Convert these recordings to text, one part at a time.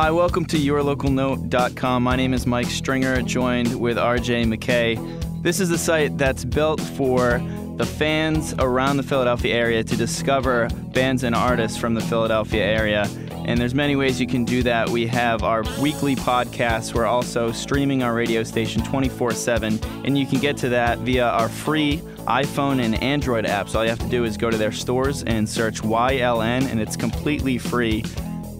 Hi, welcome to yourlocalnote.com. My name is Mike Stringer, joined with RJ McKay. This is a site that's built for the fans around the Philadelphia area to discover bands and artists from the Philadelphia area. And there's many ways you can do that. We have our weekly podcasts. We're also streaming our radio station 24/7. And you can get to that via our free iPhone and Android apps. All you have to do is go to their stores and search YLN, and it's completely free.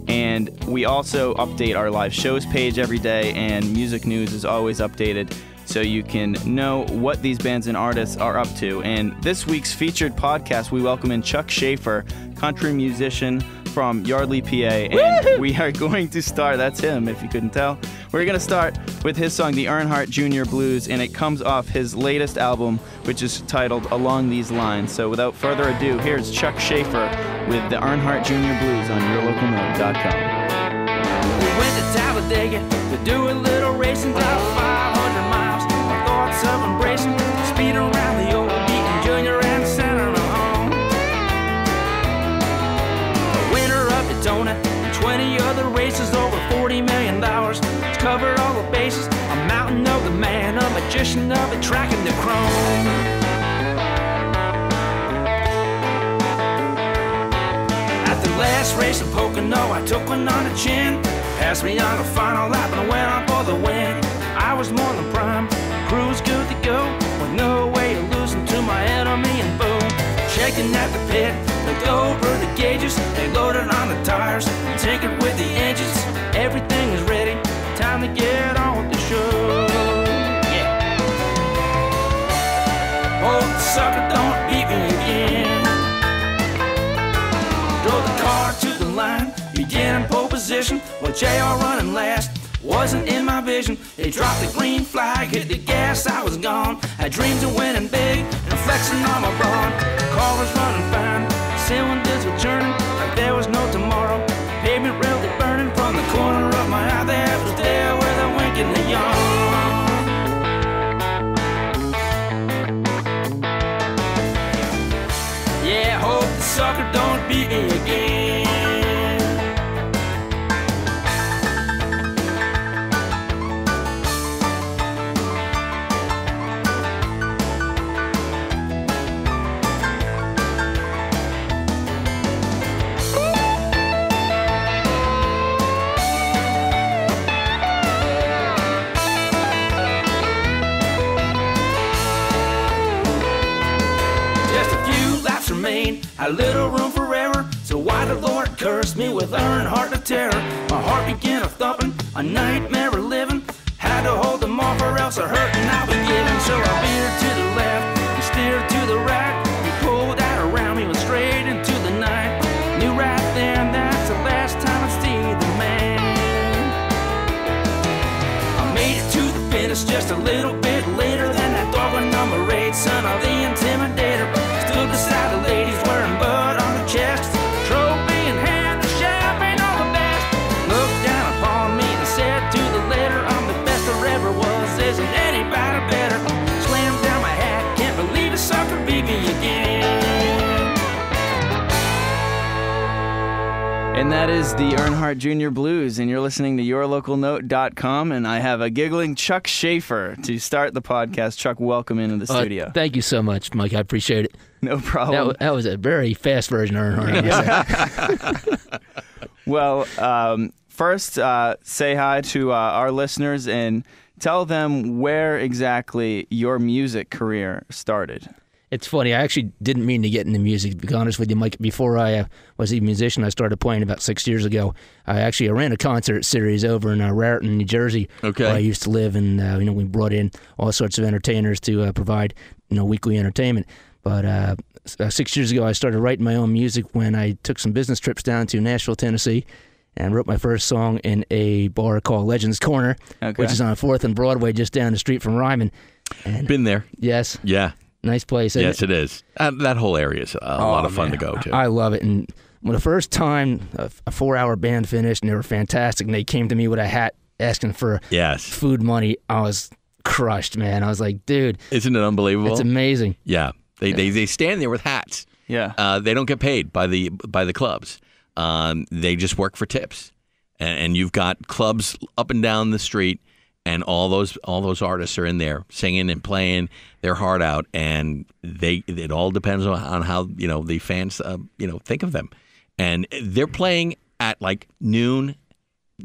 And we also update our live shows page every day, and music news is always updated, so you can know what these bands and artists are up to. And this week's featured podcast, we welcome in Chuck Schaeffer, country musician from Yardley, PA. And Woo-hoo! we are going to start, that's him if you couldn't tell, we're going to start with his song, The Earnhardt Jr. Blues, and it comes off his latest album, which is titled Along These Lines. So without further ado, here's Chuck Schaeffer with The Earnhardt Jr. Blues on yourlocalnote.com. We went to Talladega to do a little racing, about 500 miles. Our thoughts of embracing, speed around the old beaten Junior and center of home. The winner of Daytona and 20 other races, over $40 million. Covered all the bases, a mountain of the man, a magician of the track and the chrome. At the last race in Pocono, I took one on the chin. Passed me on the final lap and went on for the win. I was more than prime, cruise good to go, with no way of losing to my enemy, and boom, checking at the pit, looked over the gauges, they loaded on the tires, tinkered with the engines, everything is ready, time to get on with the show. Yeah. Oh, the sucker don't beat me again. Drove the car to the line, began in pole position, with JR running last. Wasn't in my vision. They dropped the green flag, hit the gas, I was gone. Had dreams of winning big and flexing on my brawn. Car was running fine, cylinders were turning like there was no tomorrow. Pavement really burning from the corner of my eye. That was there with a wink and a yawn. Yeah, hope the sucker don't beat me again. Had little room for error, so why the Lord cursed me with Earnhardt of terror. My heart began a thumping, a nightmare of living. Had to hold them off or else a hurting I was giving. So I veered to the left and steered to the right. He pulled out around me, went straight into the night. Knew right then that's the last time I'd see the man. I made it to the finish just a little bit later than that dog with number 8, son of the Intimidator. Stood beside the ladies wearing bud on the chest, trophy in hand, the champagne on the best. Looked down upon me and said to the letter, I'm the best there ever was, isn't anybody better. Slammed down my hat, can't believe a sucker beat me again. And that is the Earnhardt Jr. Blues, and you're listening to yourlocalnote.com, and I have a giggling Chuck Schaeffer to start the podcast. Chuck, welcome into the studio. Thank you so much, Mike. I appreciate it. No problem. That was a very fast version of Earnhardt. Well, first, say hi to our listeners and tell them where exactly your music career started. It's funny, I actually didn't mean to get into music, to be honest with you, Mike. Before I was a musician, I started playing about 6 years ago. I ran a concert series over in Raritan, New Jersey, where I used to live, and we brought in all sorts of entertainers to provide weekly entertainment. But 6 years ago, I started writing my own music when I took some business trips down to Nashville, Tennessee, and wrote my first song in a bar called Legends Corner, which is on 4th and Broadway, just down the street from Ryman. And been there. Yes. Yeah. Nice place. Yes, it is. That whole area is a lot of fun to go to. I love it. And when the first time a 4-hour band finished, and they were fantastic, and they came to me with a hat asking for food money, I was crushed, man. I was like, dude. Isn't it unbelievable? It's amazing. Yeah. They stand there with hats. Yeah. They don't get paid by the clubs. They just work for tips. and you've got clubs up and down the street, and all those artists are in there singing and playing their heart out, and it all depends on how the fans think of them, and they're playing at like noon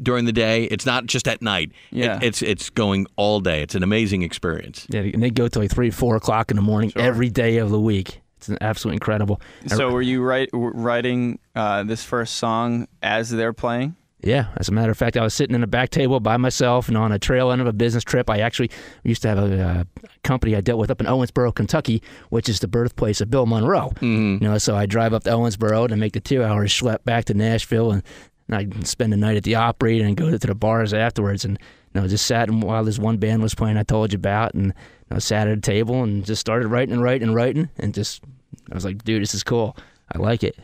during the day. It's not just at night. Yeah. It's going all day. It's an amazing experience. Yeah, and they go till like 3, 4 o'clock in the morning every day of the week. It's absolutely incredible. So were you writing this first song as they're playing? Yeah, as a matter of fact, I was sitting in a back table by myself and on a trail end of a business trip. I actually used to have a company I dealt with up in Owensboro, Kentucky, which is the birthplace of Bill Monroe. Mm-hmm. So I drive up to Owensboro to make the 2-hour schlep back to Nashville, and I'd spend the night at the Opry and go to the bars afterwards. And just sat while this one band was playing I told you about, and sat at a table and just started writing, and just I was like, dude, this is cool. I like it.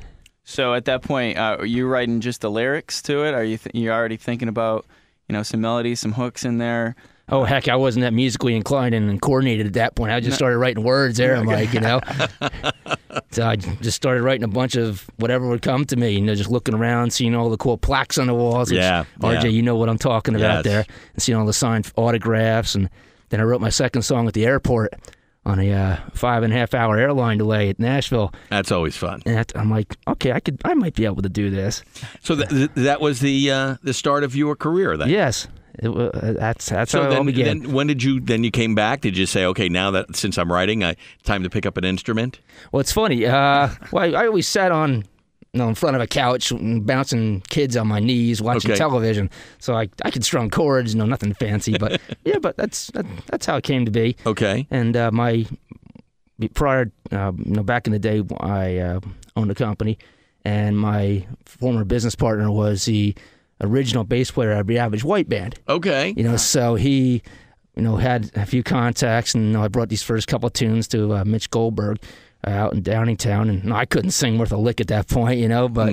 So at that point, are you writing just the lyrics to it? Are you already thinking about some melodies, some hooks in there? Oh heck, I wasn't that musically inclined and coordinated at that point. I just started writing words there. I'm like, So I just started writing a bunch of whatever would come to me, just looking around, seeing all the cool plaques on the walls. Yeah, RJ, you know what I'm talking about there, and seeing all the signed autographs. And then I wrote my second song at the airport on a 5.5-hour airline delay at Nashville. That's always fun. And I'm like, okay, I might be able to do this. So that was the start of your career then? Yes. That's how it all began. Then when did you came back? Did you say, okay, now that since I'm writing, time to pick up an instrument? Well, it's funny. I always sat on in front of a couch bouncing kids on my knees watching television, so I could strum chords, nothing fancy, but but that's how it came to be. Okay. And prior back in the day, I owned a company, and my former business partner was the original bass player of the Average White Band. Okay. So he had a few contacts, and I brought these first couple of tunes to Mitch Goldberg out in Downingtown, and I couldn't sing worth a lick at that point, but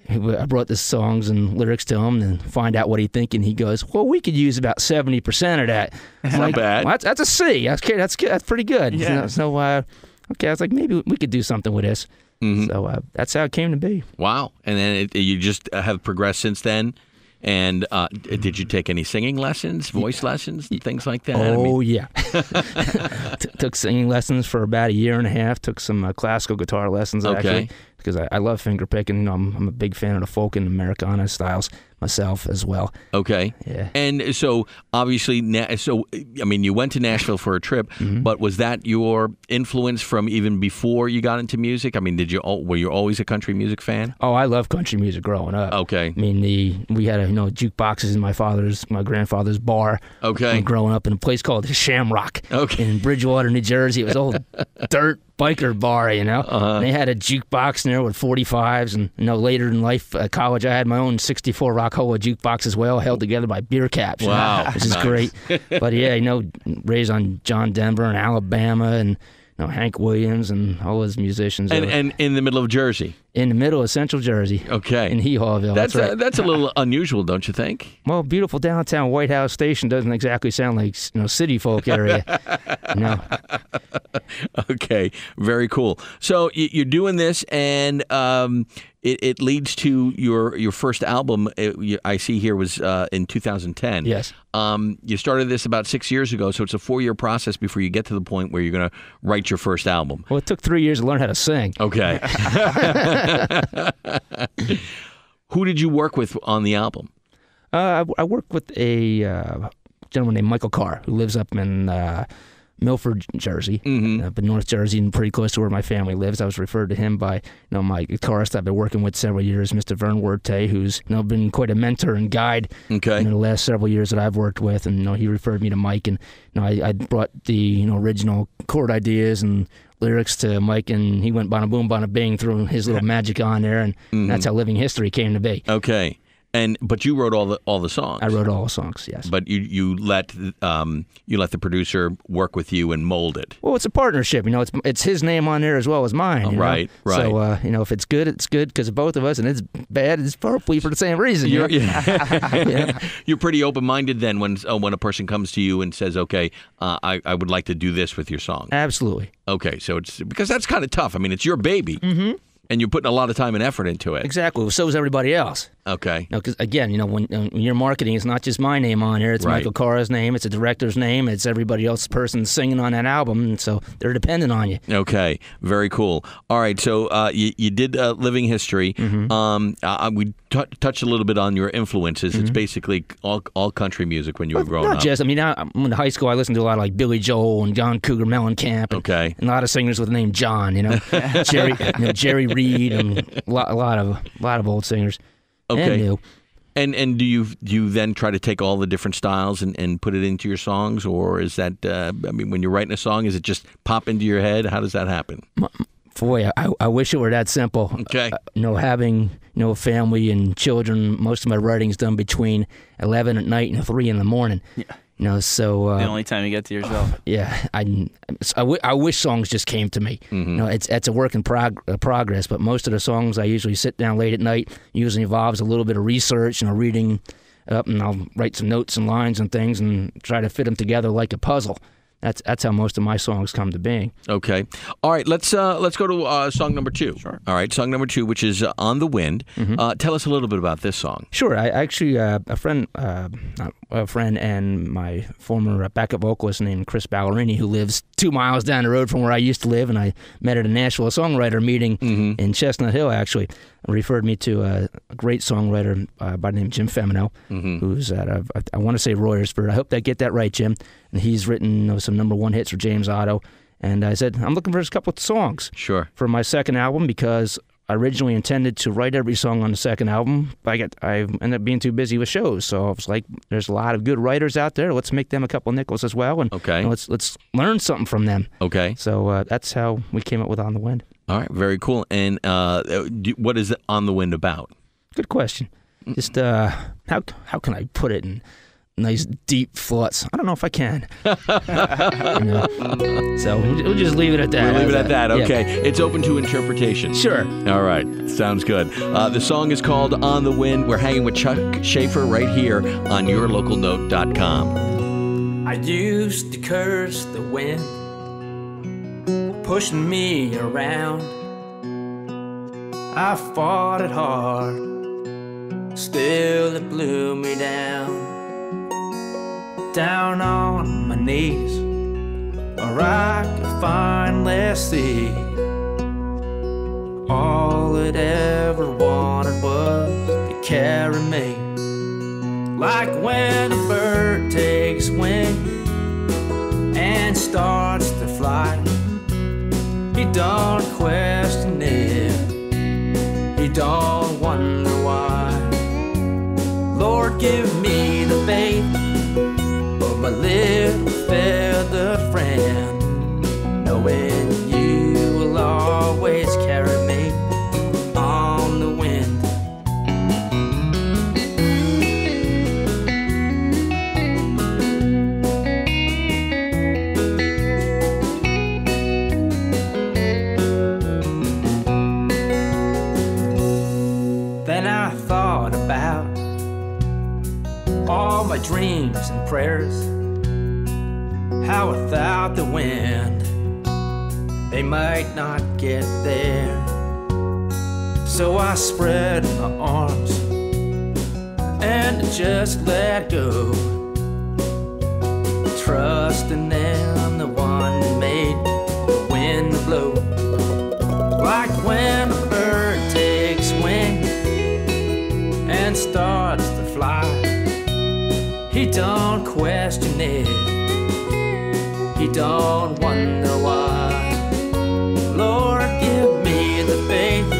I brought the songs and lyrics to him and find out what he'd think, and he goes, well, we could use about 70% of that. That's not bad. Well, that's a C. That's good. That's pretty good. Yeah. So I was like, maybe we could do something with this. Mm-hmm. So that's how it came to be. Wow. And then you just have progressed since then. And did you take any singing lessons, voice lessons, things like that? Yeah. Took singing lessons for about 1.5 years. Took some classical guitar lessons, actually, because I love finger picking. I'm a big fan of the folk and Americana styles myself as well. Okay. Yeah. And so obviously, you went to Nashville for a trip, but was that your influence from even before you got into music? Were you always a country music fan? Oh, I love country music growing up. Okay. We had jukeboxes in my grandfather's bar. Okay. Growing up in a place called Shamrock. Okay. In Bridgewater, New Jersey. It was old dirt biker bar, And they had a jukebox in there with 45s, and later in life, at college, I had my own 64 Rock-Holla jukebox as well, held together by beer caps. Wow, which is great. But raised on John Denver and Alabama, and Hank Williams and all those musicians. And in the middle of Jersey. In the middle of Central Jersey. Okay. In Hee-Hawville. That's right. That's a little unusual, don't you think? Well, beautiful downtown White House Station doesn't exactly sound like city folk area. Okay. Very cool. So you're doing this, and it leads to your first album. I see here was in 2010. Yes. You started this about 6 years ago, so it's a 4-year process before you get to the point where you're going to write your first album. Well, it took 3 years to learn how to sing. Okay. Who did you work with on the album? I worked with a gentleman named Michael Carr, who lives up in Milford, Jersey, up in North Jersey, and pretty close to where my family lives. I was referred to him by my guitarist I've been working with several years, Mr. Vern Werte, who's been quite a mentor and guide in the last several years that I've worked with. And he referred me to Mike, and I brought the original chord ideas and lyrics to Mike, and he went bada boom, bada bing, threw his little magic on there, and that's how Living History came to be. Okay. But you wrote all the songs. I wrote all the songs, yes. But you let the producer work with you and mold it. Well, it's a partnership. It's his name on there as well as mine. Right. So if it's good, it's good because of both of us, and it's bad, it's probably for the same reason. You're pretty open-minded then when a person comes to you and says, "Okay, I would like to do this with your song." Absolutely. Okay, so it's because that's kind of tough. It's your baby. And you're putting a lot of time and effort into it. Exactly. So is everybody else. Okay. Because again, when you're marketing, it's not just my name on there. It's Michael Carr's name. It's a director's name. It's everybody else's person singing on that album, and so they're dependent on you. Okay. Very cool. All right. So you did Living History. Mm-hmm. We touched a little bit on your influences. Mm-hmm. It's basically all country music when you were growing up. Not just. I mean, in high school, I listened to a lot of like Billy Joel and John Cougar Mellencamp. Okay. And a lot of singers with the name John. Jerry Reed, and a lot of old singers. Okay. And new. And do you then try to take all the different styles and put it into your songs, or is that when you're writing a song, is it just pop into your head? How does that happen? Boy, I wish it were that simple. Okay. Having a family and children, most of my writing's done between 11 at night and 3 in the morning. Yeah. So the only time you get to yourself. Yeah, I wish songs just came to me. Mm-hmm. It's a work in progress, but most of the songs I usually sit down late at night. Usually involves a little bit of research, reading up, and I'll write some notes and lines and things and try to fit them together like a puzzle. That's how most of my songs come to being. Okay. All right. Let's go to song number 2. Sure. All right. Song number 2, which is On the Wind. Mm-hmm. Tell us a little bit about this song. Sure. I actually a friend and my former backup vocalist named Chris Ballerini, who lives 2 miles down the road from where I used to live, and I met at a Nashville songwriter meeting in Chestnut Hill. Actually, referred me to a great songwriter by the name of Jim Femino, who's at I want to say Royersford. I hope I get that right, Jim. And he's written some #1 hits for James Otto. And I said, I'm looking for a couple of songs for my second album, because I originally intended to write every song on the second album. I ended up being too busy with shows. So I was like, there's a lot of good writers out there. Let's make them a couple nickels as well. And let's learn something from them. Okay. So that's how we came up with On the Wind. All right. Very cool. And what is On the Wind about? Good question. Just how can I put it in nice deep thoughts? I don't know if I can. So we'll just leave it at that. We'll leave it at that. Okay. Yeah. It's open to interpretation. Sure. All right. Sounds good. The song is called On the Wind. We're hanging with Chuck Schaeffer right here on yourlocalnote.com. I used to curse the wind, pushing me around. I fought it hard, still it blew me down. Down on my knees, where I could finally see all it ever wanted was to carry me. Like when a bird takes wing and starts to fly, he don't question it, he don't wonder why. Lord, give me the faith of my little feathered friend, knowing you will always carry me on the wind. Then I thought about all my dreams and prayers, how without the wind they might not get there. So I spread my arms and just let go, trusting in the one who made the wind blow. Like when a bird takes wing and starts to fly, he don't question it, he don't wonder why. Lord, give me the faith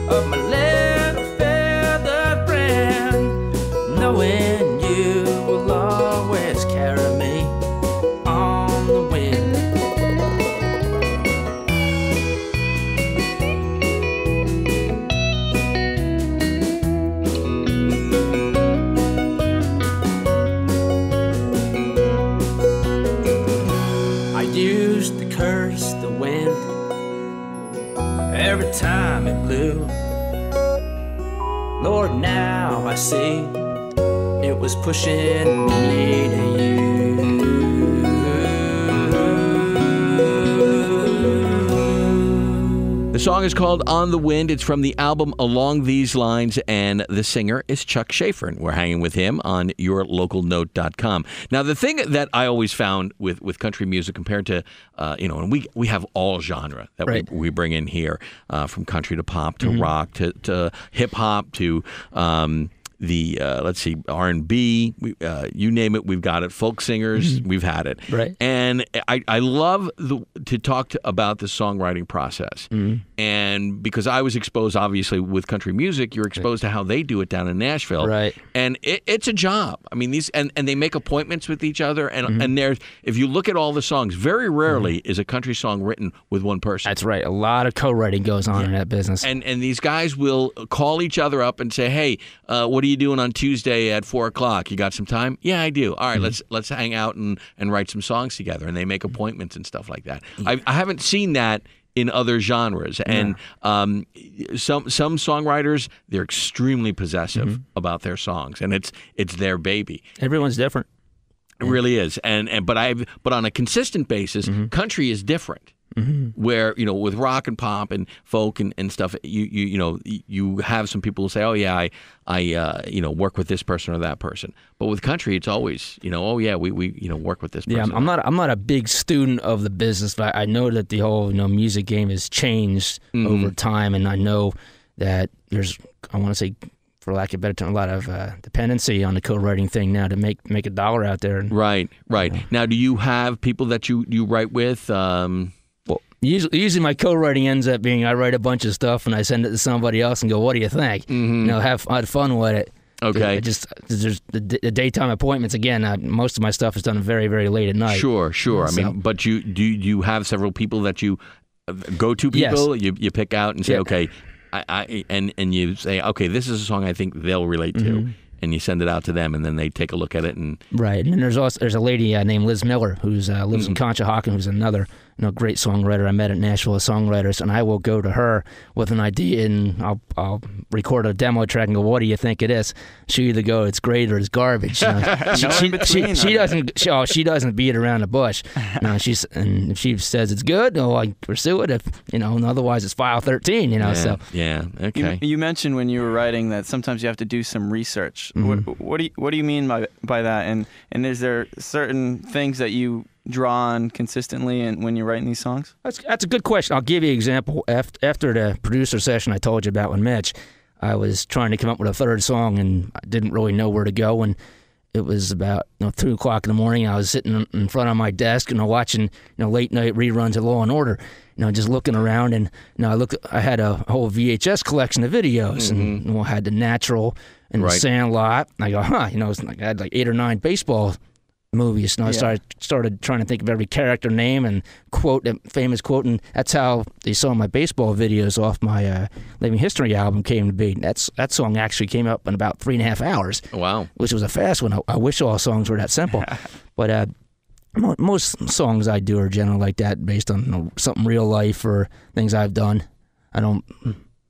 of my little feathered friend, knowing you will always carry me on the wind. Used to curse the wind every time it blew. Lord, now I see it was pushing me to you. The song is called On the Wind. It's from the album Along These Lines, and the singer is Chuck Schaeffer, and we're hanging with him on yourlocalnote.com. Now, the thing that I always found with country music compared to, and we have all genre that we bring in here, from country to pop to rock to hip-hop to let's see, R&B, you name it, we've got it. Folk singers, we've had it. Right. And I love to talk about the songwriting process. And because I was exposed, obviously, with country music, you're exposed to how they do it down in Nashville. Right. And it's a job. I mean, and they make appointments with each other. And there's, if you look at all the songs, very rarely is a country song written with one person. That's right. A lot of co-writing goes on in that business. And these guys will call each other up and say, hey, what are you doing on Tuesday at 4:00? You got some time? Yeah, I do. All right, let's hang out and write some songs together. And they make appointments and stuff like that. I haven't seen that in other genres. And some songwriters, they're extremely possessive about their songs, and it's their baby. Everyone's different. It really is. But on a consistent basis, country is different. Where, with rock and pop and folk and stuff, you have some people who say, oh yeah, I work with this person or that person. But with country, it's always, oh yeah, we work with this person. Yeah, I'm not a big student of the business, but I know that the whole music game has changed over time, and I know that there's, I want to say, for lack of a better term, a lot of dependency on the co-writing thing now to make a dollar out there. Right. Now, do you have people that you write with? Well, usually my co-writing ends up being I write a bunch of stuff and I send it to somebody else and go, what do you think? Have fun with it. Okay. There's the daytime appointments. Again, most of my stuff is done very, very late at night. Sure. I mean, but you have several people that you go to people? Yes. You pick out and say, okay, and you say, okay, this is a song I think they'll relate to. And you send it out to them, and then they take a look at it. Right, and then there's a lady named Liz Miller who lives in Conshohocken, who's another great songwriter I met at Nashville as songwriters, and I will go to her with an idea, and I'll record a demo track and go, what do you think it is? She either go, it's great or it's garbage. She doesn't beat around the bush. And if she says it's good, I pursue it. If and otherwise it's file 13. So yeah, okay. You mentioned when you were writing that sometimes you have to do some research. What do you mean by that? And is there certain things that you draw on consistently and when you're writing these songs? That's a good question. I'll give you an example. After the producer session I told you about with Mitch, I was trying to come up with a third song and I didn't really know where to go. And it was about 2 o'clock in the morning. I was sitting in front of my desk and watching late night reruns of Law and Order. Just looking around, and I had a whole VHS collection of videos, and I had The Natural and The Sandlot. And I go, I had like 8 or 9 baseball movies. And I started trying to think of every character name and quote, a famous quote, and that's how they saw my baseball videos off my Living History album came to be. That song actually came up in about 3.5 hours. Wow. Which was a fast one. I wish all songs were that simple. But most songs I do are generally like that, based on something real life or things I've done. I don't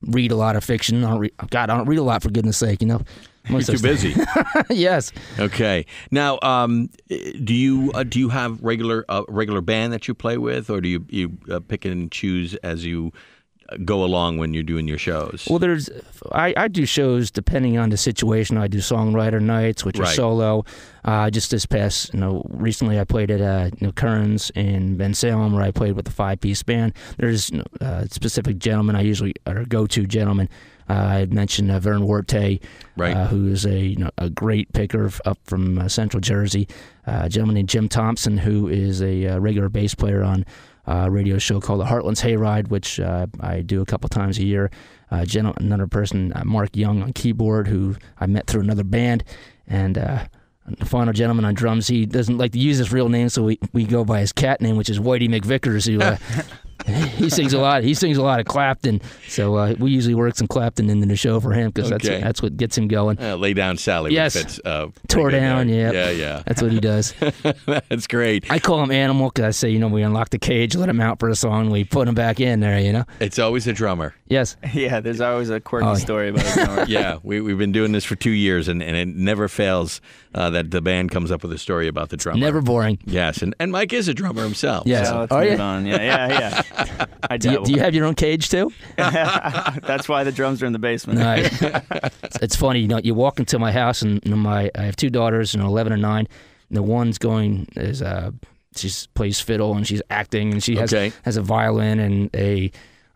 read a lot of fiction. I don't read a lot, for goodness sake. You're too busy. Yes. Okay. Now, do you have regular band that you play with, or do you pick and choose as you go along when you're doing your shows? Well, I do shows depending on the situation. I do songwriter nights, which are solo. Just this past, recently I played at Kearns in Ben Salem, where I played with a 5-piece band. There's a specific gentleman I usually, or go-to gentleman. I mentioned Vern Warte, who is a great picker up from Central Jersey. A gentleman named Jim Thompson, who is a regular bass player on a radio show called the Heartland's Hayride, which I do a couple times a year. Another person, Mark Young, on keyboard, who I met through another band. And the final gentleman on drums, he doesn't like to use his real name, so we go by his cat name, which is Whitey McVickers, who he sings a lot. He sings a lot of Clapton, so we usually work some Clapton into the show for him, because that's what gets him going. Lay Down Sally. Yes. Fits, Tore Down. Yeah. That's what he does. That's great. I call him Animal, because I say, we unlock the cage, let him out for a song, we put him back in there. It's always a drummer. Yes. Yeah. There's always a quirky story about a drummer. Yeah. We've been doing this for 2 years, and it never fails that the band comes up with a story about the drummer. Never boring. Yes, and Mike is a drummer himself. Yes. So let's move on. Yeah. I do you have your own cage too? That's why the drums are in the basement. Nice. It's funny, you walk into my house and I have two daughters, 11 and 9. And the one's she plays fiddle and she's acting and she has a violin and a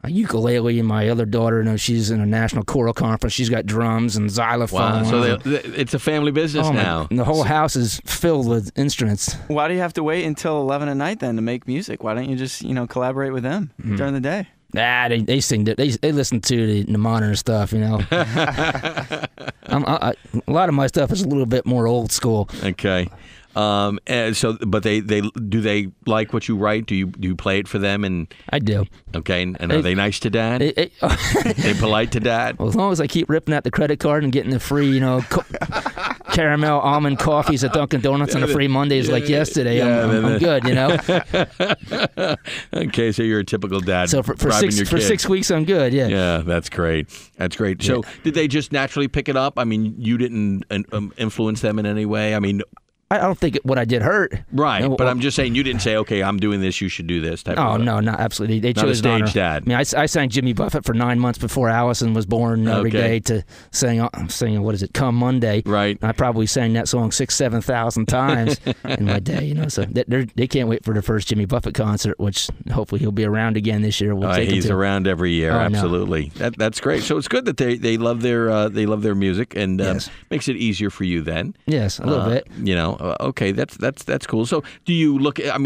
ukulele, and my other daughter, she's in a national choral conference. She's got drums and xylophone. Wow, so it's a family business now. And the whole house is filled with instruments. Why do you have to wait until 11 at night then to make music? Why don't you just, collaborate with them during the day? They sing. They listen to the modern stuff, a lot of my stuff is a little bit more old school. Okay. But do they like what you write? Do you play it for them? And I do. Okay, and are they nice to Dad? They polite to Dad? Well, as long as I keep ripping out the credit card and getting the free, caramel almond coffees at Dunkin' Donuts on a free Mondays like yesterday, I'm good. Okay, so you're a typical dad. So for 6 weeks, I'm good. Yeah. Yeah, that's great. That's great. So did they just naturally pick it up? I mean, you didn't influence them in any way? I mean, I don't think what I did hurt. Right, but I'm just saying you didn't say, okay, I'm doing this, you should do this type of thing. No, not absolutely. They chose not a stage dad. I mean, I sang Jimmy Buffett for 9 months before Allison was born every day to sing, what is it, Come Monday. Right. And I probably sang that song 7,000 times in my day, so they can't wait for the first Jimmy Buffett concert, which hopefully he'll be around again this year. He's around every year, absolutely. That's great. So it's good that they love their music and makes it easier for you then. Yes, a little bit. Okay, that's cool. So do you look at,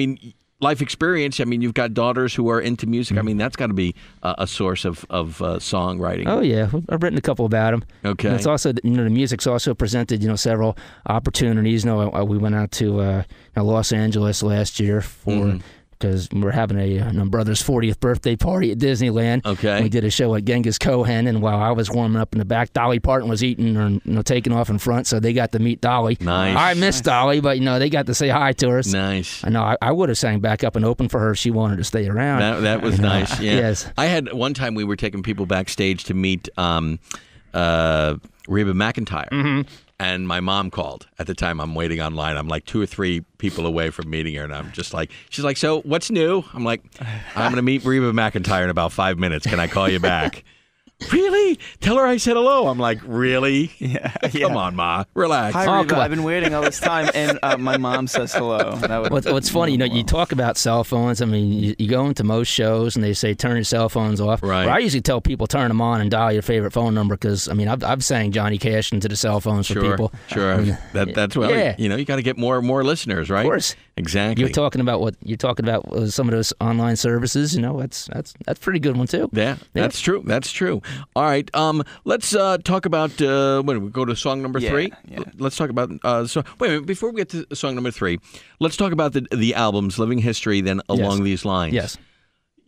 life experience, you've got daughters who are into music. That's got to be a source of songwriting. Oh, yeah. I've written a couple about them. Okay. And it's also, the music's also presented, several opportunities. We went out to Los Angeles last year for... because we're having my brother's 40th birthday party at Disneyland. Okay. We did a show at Genghis Cohen, and while I was warming up in the back, Dolly Parton was eating or taking off in front, so they got to meet Dolly. Nice. I missed Dolly, but they got to say hi to us. Nice. I know I would have sang back up and opened for her if she wanted to stay around. That was nice. Yeah. Yes. I had one time we were taking people backstage to meet Reba McEntire. Mm-hmm. And my mom called. At the time, I'm waiting online. I'm like 2 or 3 people away from meeting her. And I'm just like, she's like, so what's new? I'm like, I'm going to meet Reba McEntire in about 5 minutes. Can I call you back? Really? Tell her I said hello. I'm like, really? Yeah. Come on, Ma. Relax. Hi, Reba. I've been waiting all this time, and my mom says hello. What's funny, you talk about cell phones. You go into most shows, and they say, turn your cell phones off. Right. Well, I usually tell people, turn them on and dial your favorite phone number, because, I've sang Johnny Cash into the cell phones for people. Sure. That's well, you got to get more listeners, right? Of course. Exactly. You're talking about some of those online services. That's pretty good one too. Yeah, that's true. That's true. All right. Let's talk about. When we go to song number 3. Yeah. Let's talk about. Wait a minute. Before we get to song number 3, let's talk about the albums, Living History. Then along these lines. Yes.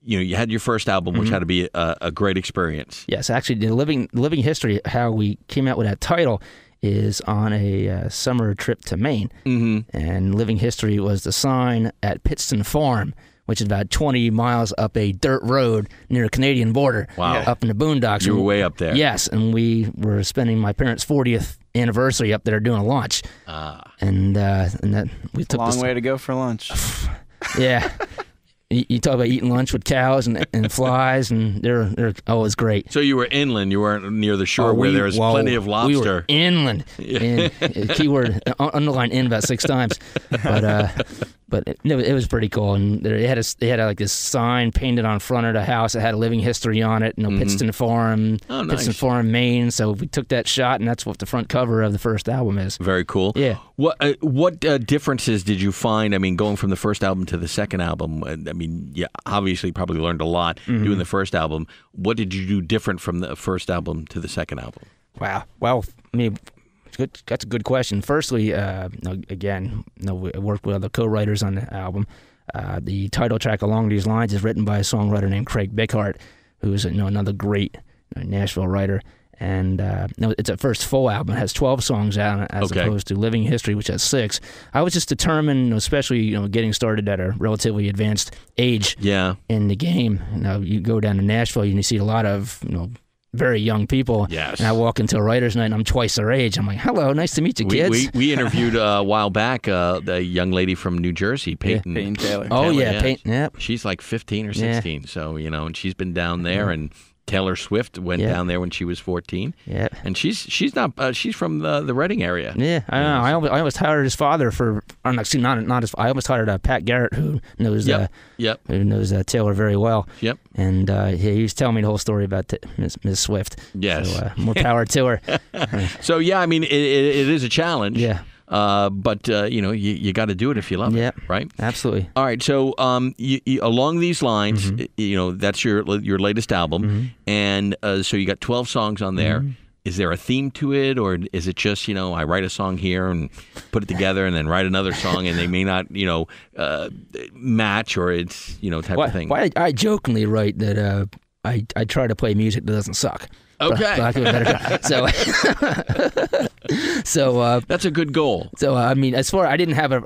You had your first album, which had to be a great experience. Yes, actually, the Living History. How we came out with that title is on a summer trip to Maine. Mm-hmm. And Living History was the sign at Pittston Farm, which is about 20 miles up a dirt road near the Canadian border. Wow. Up in the boondocks. You were way up there. Yes, and we were spending my parents' 40th anniversary up there doing a lunch. And that we took long way to go for lunch. Yeah. You talk about eating lunch with cows and flies, and they're always great. So you were inland. You weren't near the shore where there was plenty of lobster. We were inland. Yeah. Keyword, underline in about 6 times. But it was pretty cool. And they had like this sign painted on front of the house that had a Living History on it. Pittston Farm, Pittston Farm, Maine. So we took that shot, and that's what the front cover of the first album is. Very cool. Yeah. What differences did you find? Going from the first album to the second album. Obviously probably learned a lot doing the first album. What did you do different from the first album to the second album? Wow. Well, that's a good question. Firstly, again, I worked with other co-writers on the album. The title track Along These Lines is written by a songwriter named Craig Bickhart, who's another great Nashville writer. And it's a first full album. It has 12 songs out as opposed to Living History, which has 6. I was just determined, especially getting started at a relatively advanced age in the game. You go down to Nashville, and you see a lot of very young people. Yes. And I walk into a writer's night and I'm twice their age. I'm like, hello, nice to meet you, kids. We interviewed a while back the young lady from New Jersey, Peyton Taylor. Oh, Taylor, yeah, Peyton. Yep. She's like 15 or 16. So, and she's been down there, and Taylor Swift went down there when she was 14. Yeah. And she's not she's from the Reading area. Yeah, I know. I almost hired his father not his. I almost hired Pat Garrett, who knows who knows Taylor very well. Yep. And he was telling me the whole story about Ms. Swift. Yes. So, more power to her. So yeah, I mean, it is a challenge. Yeah. But you got to do it if you love it, right? Absolutely. All right. So you, along these lines, that's your latest album, and so you got 12 songs on there. Is there a theme to it, or is it just I write a song here and put it together, and then write another song, and they may not match, or it's type of thing? Well, I jokingly write that I try to play music that doesn't suck. Okay. I do a better job. So that's a good goal. So I mean, as far I didn't have a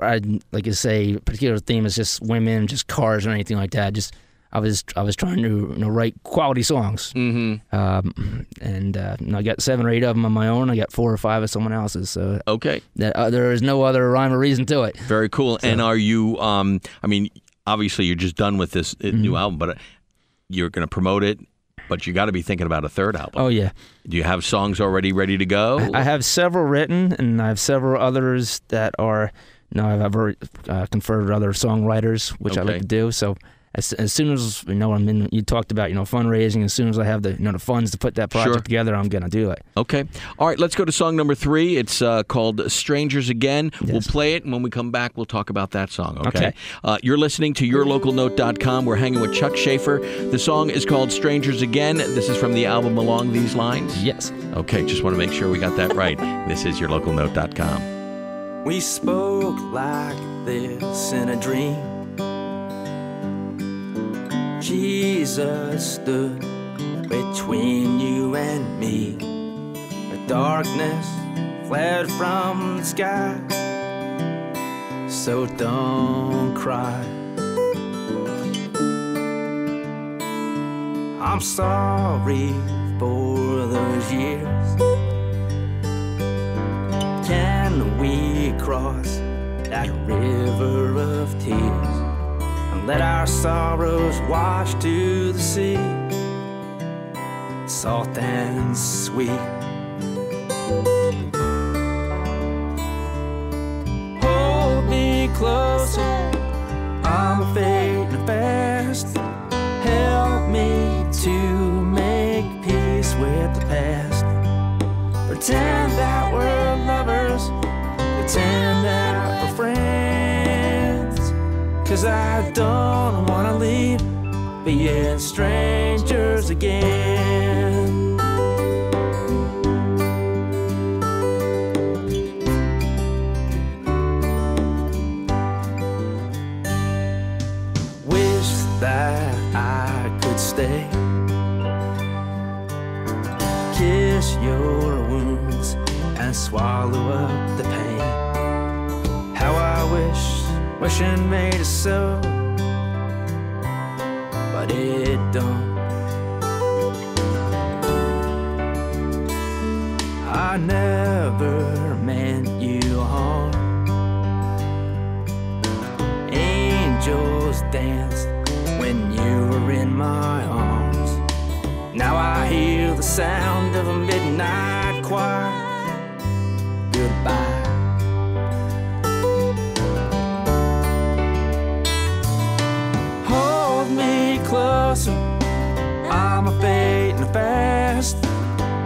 particular theme. It's just women, just cars, or anything like that. Just I was trying to write quality songs. And I got 7 or 8 of them on my own. I got 4 or 5 of someone else's. So okay, there is no other rhyme or reason to it. Very cool. So, and are you? I mean, obviously you're just done with this new album, but you're going to promote it. But you got to be thinking about a third album. Oh, yeah. Do you have songs already ready to go? I have several written, and I have several others that are, I've already conferred with other songwriters, which I like to do. So as soon as, you talked about, fundraising, as soon as I have the, the funds to put that project together, I'm going to do it. Okay. All right, let's go to song number 3. It's called Strangers Again. Yes. We'll play it, and when we come back, we'll talk about that song, okay? You're listening to YourLocalNote.com. We're hanging with Chuck Schaeffer. The song is called Strangers Again. This is from the album Along These Lines? Yes. Okay, just want to make sure we got that right. This is YourLocalNote.com. We spoke like this in a dream. Jesus stood between you and me. The darkness fled from the sky. So don't cry. I'm sorry for those years. Can we cross that river of tears and let our sorrows wash to the sea, salt and sweet? Hold me closer, I'm fading fast. Help me to make peace with the past. Pretend that we're lovers, pretend that we're friends. 'Cause I don't wanna leave, being strangers again. Wish that I could stay, kiss your wounds and swallow up the pain. How I wishing made it so, but it don't. I never meant you harm. Angels danced when you were in my arms. Now I hear the sound of a midnight choir. Goodbye. Hold me closer, I'm a fading fast.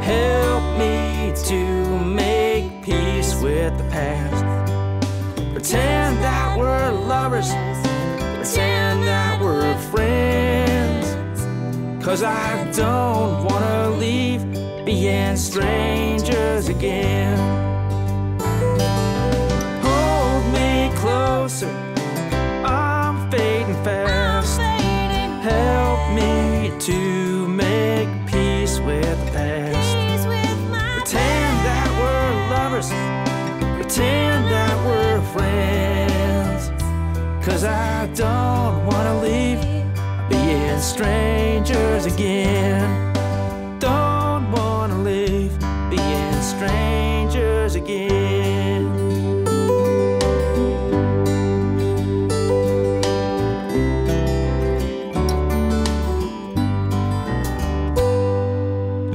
Help me to make peace with the past. Pretend that we're lovers, pretend that we're friends. 'Cause I don't wanna leave, being strangers again. Hold me closer, I'm fading fast. Help me to make peace with the past. Pretend that we're lovers, pretend that we're friends. 'Cause I don't wanna leave, being strangers again. Don't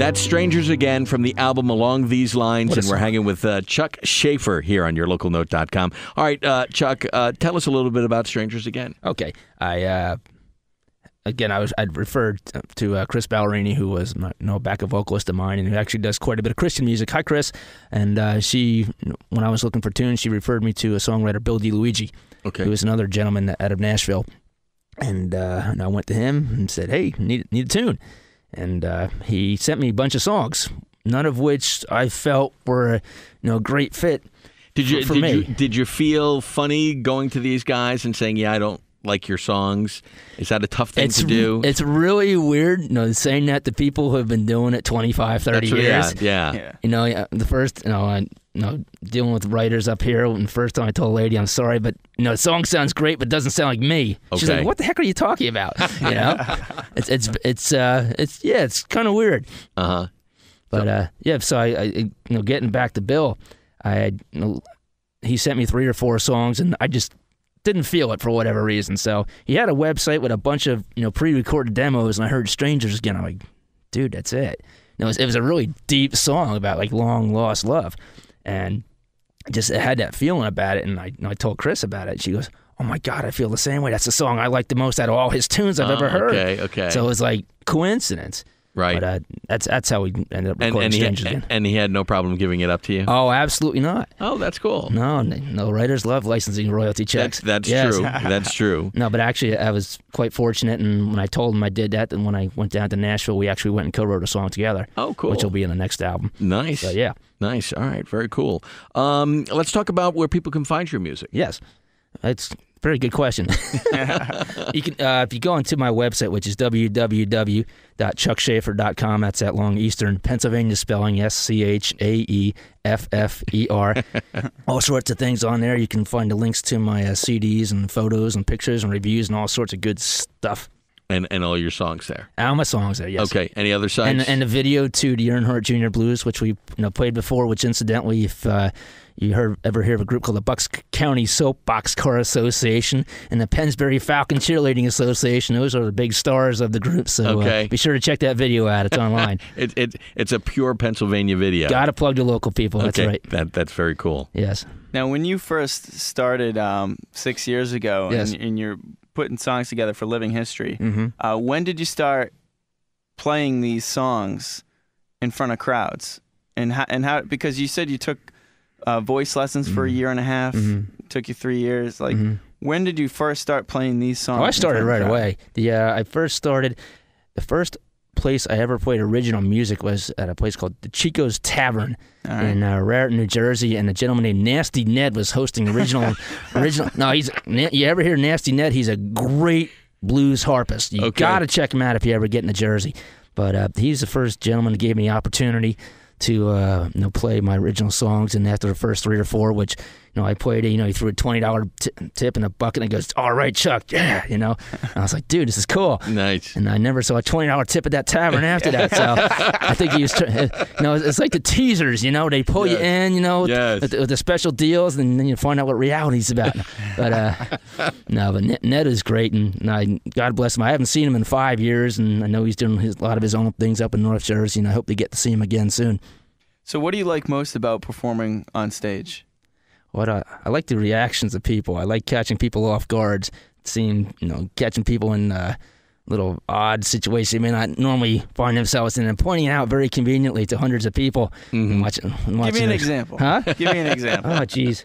That's Strangers Again from the album Along These Lines, and we're hanging with Chuck Schaeffer here on yourlocalnote.com. All right, Chuck, tell us a little bit about Strangers Again. Okay. I'd referred to Chris Ballerini, who was a backup vocalist of mine, and who actually does quite a bit of Christian music. Hi, Chris. And she, when I was looking for tunes, she referred me to a songwriter, Bill DiLuigi, who was another gentleman out of Nashville. And I went to him and said, "Hey, need a tune." And he sent me a bunch of songs, none of which I felt were a great fit for me. Did you feel funny going to these guys and saying, "Yeah, I don't like your songs"? Is that a tough thing to do? It's really weird, saying that to people who have been doing it 25, 30 years. Yeah. The first, dealing with writers up here, and the first time I told a lady, "I'm sorry, but the song sounds great, but it doesn't sound like me." Okay. She's like, "What the heck are you talking about?" It's kind of weird. But so I getting back to Bill, he sent me 3 or 4 songs, and I just didn't feel it for whatever reason. So he had a website with a bunch of pre-recorded demos, and I heard Strangers Again. I'm like, dude, that's it. It was a really deep song about like long lost love, and it had that feeling about it. And I told Chris about it. She goes, "Oh my God, I feel the same way. That's the song I like the most out of all his tunes I've ever heard." Okay. So it was like coincidence. Right. But that's how we ended up recording Strangers Again. And he had no problem giving it up to you? Oh, absolutely not. Oh, that's cool. No, writers love licensing royalty checks. That's true. That's true. No, but actually, I was quite fortunate, and when I told him I did that, and when I went down to Nashville, we actually went and co-wrote a song together. Oh, cool. Which will be in the next album. Nice. So, yeah. Nice. All right. Very cool. Let's talk about where people can find your music. Yes. It's a very good question. You can, if you go onto my website, which is www.chuckschaeffer.com, that's at Long Eastern, Pennsylvania spelling, SCHAEFFER. All sorts of things on there. You can find the links to my CDs and photos and pictures and reviews and all sorts of good stuff. And all your songs there. All my songs there, yes. Okay. Any other sites? And the video to the Earnhardt Jr. Blues, which we played before, which incidentally, if you ever hear of a group called the Bucks County Soapbox Car Association and the Pennsbury Falcon Cheerleading Association, those are the big stars of the group. So be sure to check that video out. It's online. It's a pure Pennsylvania video. Got to plug the local people. That's right. That's very cool. Yes. Now, when you first started 6 years ago, yes. and you're putting songs together for Living History, mm-hmm. When did you start playing these songs in front of crowds? And how? Because you said you took voice lessons for a year and a half. Mm-hmm. Took you 3 years. Like, when did you first start playing these songs? Oh, I started right away. I first started. The first place I ever played original music was at a place called the Chico's Tavern in Raritan, New Jersey, and a gentleman named Nasty Ned was hosting original. No, you ever hear Nasty Ned? He's a great blues harpist. You got to check him out if you ever get into Jersey. But he's the first gentleman who gave me the opportunity to play my original songs, and after the first 3 or 4, which I played, he threw a $20 tip in a bucket and he goes, "All right, Chuck, yeah," And I was like, dude, this is cool. Nice. And I never saw a $20 tip at that tavern after that. So I think he was, it's like the teasers, they pull you in, with the special deals, and then you find out what reality's about. But but Ned is great, and God bless him. I haven't seen him in 5 years, and I know he's doing a lot of his own things up in North Jersey, and I hope to get to see him again soon. So what do you like most about performing on stage? I like the reactions of people. I like catching people off guard, catching people in little odd situations they may not normally find themselves in, and pointing out very conveniently to hundreds of people. And watching Give me an example. Huh? Give me an example. Oh, jeez.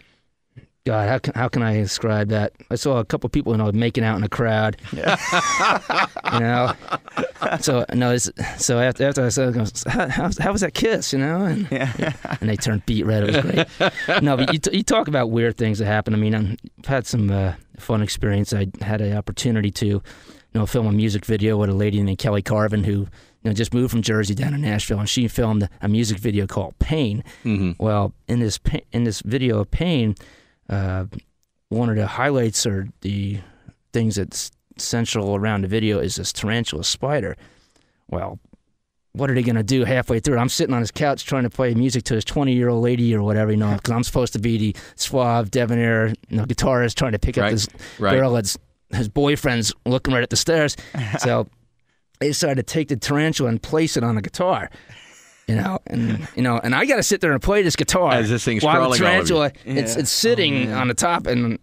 God, how can I describe that? I saw a couple of people, making out in a crowd. Yeah. So after I said, how was that kiss? And they turned beet red. It was great. No, but you talk about weird things that happen. I mean, I've had some fun experience. I had an opportunity to, film a music video with a lady named Kelly Carvin who, just moved from Jersey down to Nashville, and she filmed a music video called Pain. Mm-hmm. Well, in this video of Pain, one of the highlights or the things that's central around the video is this tarantula spider. Well, what are they going to do halfway through? I'm sitting on his couch trying to play music to this 20-year-old lady or whatever, because I'm supposed to be the suave, debonair guitarist trying to pick up this girl that's his boyfriend's looking right at the stairs. So they decided to take the tarantula and place it on the guitar. And I got to sit there and play this guitar as this thing's while crawling the tarantula, over you. it's sitting on the top, and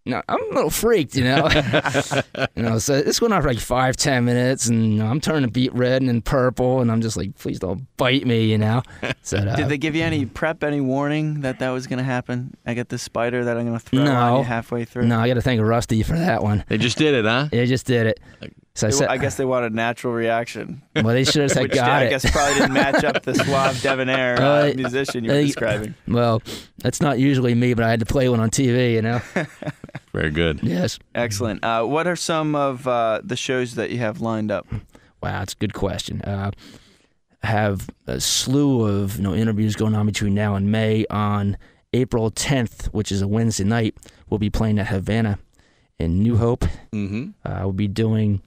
I'm a little freaked, So this went on for like 5-10 minutes, and I'm turning beet red and then purple, and I'm just like, please don't bite me, So did they give you any warning that was going to happen? I get this spider that I'm going to throw on you halfway through. No, I got to thank Rusty for that one. They just did it, huh? They just did it. So I guess they wanted a natural reaction. Well, they should have said, which got I it. guess probably didn't match up the suave debonair musician you were describing. Well, that's not usually me, but I had to play one on TV, Very good. Yes. Excellent. What are some of the shows that you have lined up? Wow, that's a good question. I have a slew of interviews going on between now and May. On April 10th, which is a Wednesday night, we'll be playing at Havana in New Hope. Mm-hmm. We'll be doing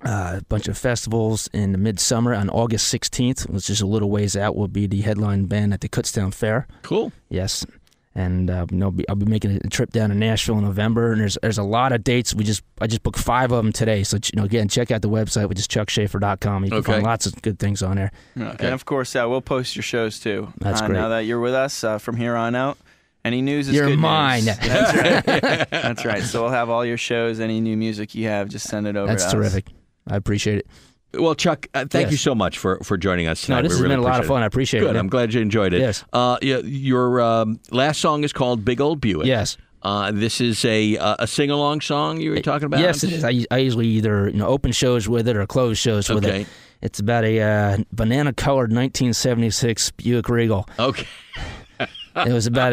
a bunch of festivals in the midsummer. On August 16th, which is a little ways out, will be the headline band at the Kutztown Fair. Cool. Yes. And I'll be making a trip down to Nashville in November, and there's a lot of dates. I just booked 5 of them today. So again, check out the website, which is chuckschaeffer.com. You can find lots of good things on there. Okay. And of course, we'll post your shows too. That's great. Now that you're with us from here on out, any news is You're good mine. news. That's right. That's right. So we'll have all your shows. Any new music you have, just send it over. That's terrific. I appreciate it. Well, Chuck, thank you so much for joining us tonight. No, this has been a lot of fun. I appreciate it. Good. I'm glad you enjoyed it. Yes. Your last song is called Big Old Buick. Yes. This is a sing-along song you were talking about? Yes, it is. I usually either open shows with it or close shows with it. It's about a banana-colored 1976 Buick Regal. Okay. It was about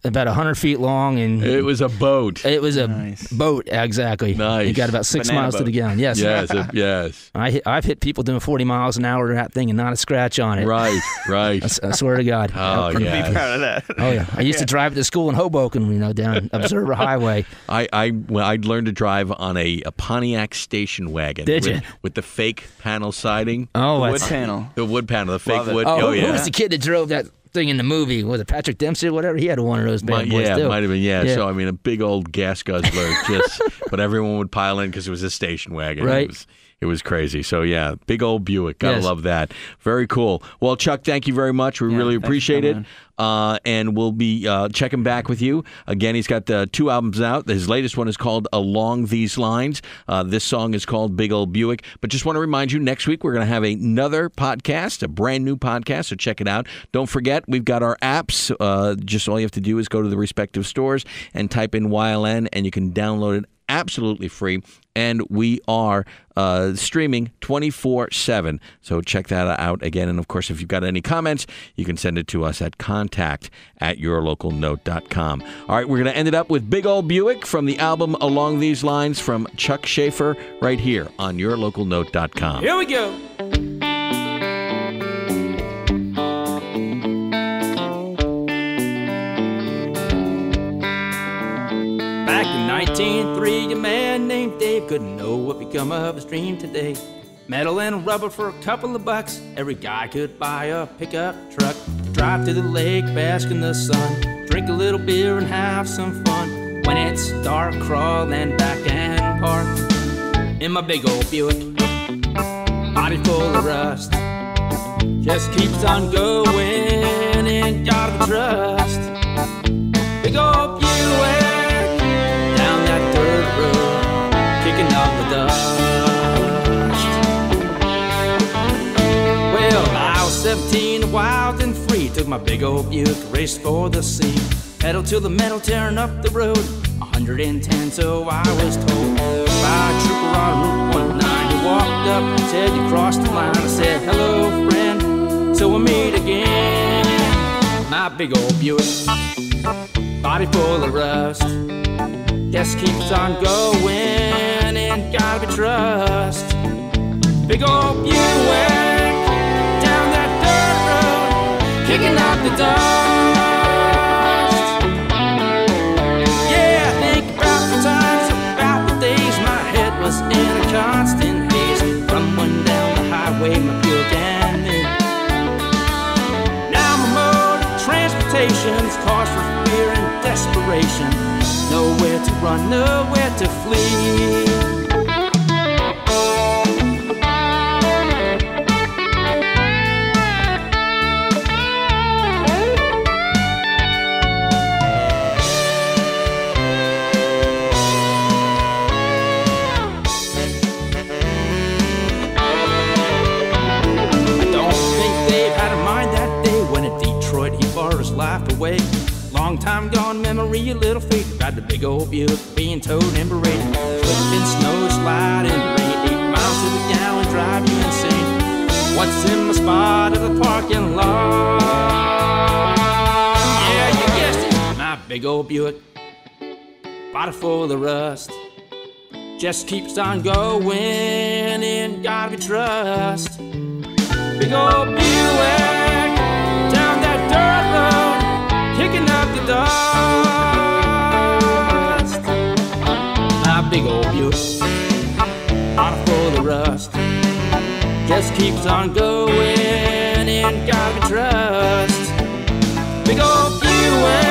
100 feet long, and it was a boat. It was a boat, exactly. Nice. It got about 6 miles to the gallon. Yes. Yes. I've hit people doing 40 miles an hour to that thing and not a scratch on it. Right. I swear to God. Oh, yeah. Be proud of that. Oh yeah. I used to drive to school in Hoboken, down Observer Highway. I learned to drive on a Pontiac station wagon. Did you? With the fake panel siding. Oh, the wood panel. The wood panel, the fake wood. Oh, yeah. Who was the kid that drove that thing in the movie? Was it Patrick Dempsey or whatever? He had one of those bad boys too. Might have been. Yeah. So a big old gas guzzler. But everyone would pile in because it was a station wagon. Right. It was crazy. So yeah, big old Buick. Gotta love that. Very cool. Well, Chuck, thank you very much. We really appreciate it. And we'll be checking back with you. Again, he's got 2 albums out. His latest one is called Along These Lines. This song is called Big Old Buick. But just want to remind you, next week we're going to have another podcast, a brand new podcast, so check it out. Don't forget, we've got our apps. Just all you have to do is go to the respective stores and type in YLN, and you can download it absolutely free. And we are streaming 24/7. So check that out again. And of course, if you've got any comments, you can send it to us at contact@yourlocalnote.com. All right, we're going to end it up with Big Old Buick from the album Along These Lines from Chuck Schaeffer right here on yourlocalnote.com. Here we go. Back in 1903, a man named Dave couldn't know what become of his dream today. Metal and rubber for a couple of bucks. Every guy could buy a pickup truck. Drive to the lake, bask in the sun. Drink a little beer and have some fun. When it's dark, crawl and back and park in my big old Buick, body full of rust. Just keeps on going and gotta trust. Big old Buick down that dirt road, kicking up the dust. Well, I was 17, wild and free. Took my big old Buick, raced for the sea. Pedal to the metal, tearing up the road. 110, so I was told by a trooper on Route 19. He walked up and said, "You crossed the line." I said, "Hello, friend, so we'll meet again." My big old Buick, body full of rust, just keeps on going and gotta be trust. Big old Buick down that dirt road, kicking up the dust. Yeah, I think about the times, about the days my head was in a constant haze. Rumbling down the highway, my Buick and me. Now my mode of transportation's cause for fear and desperation. Nowhere to run, nowhere to flee. walked away. Long time gone memory, a little faded. Got the big old Buick being towed and berated. Slipping, snow, sliding, rain, 8 miles to the gallon, drive you insane. What's in my spot of the parking lot? Yeah, you guessed it, my big old Buick, body full of rust. Just keeps on going in God we trust. Big old Buick, down that dirt road, kicking up the dust. My big old Buick, body full of rust. Just keeps on going in God we trust. Big old Buick.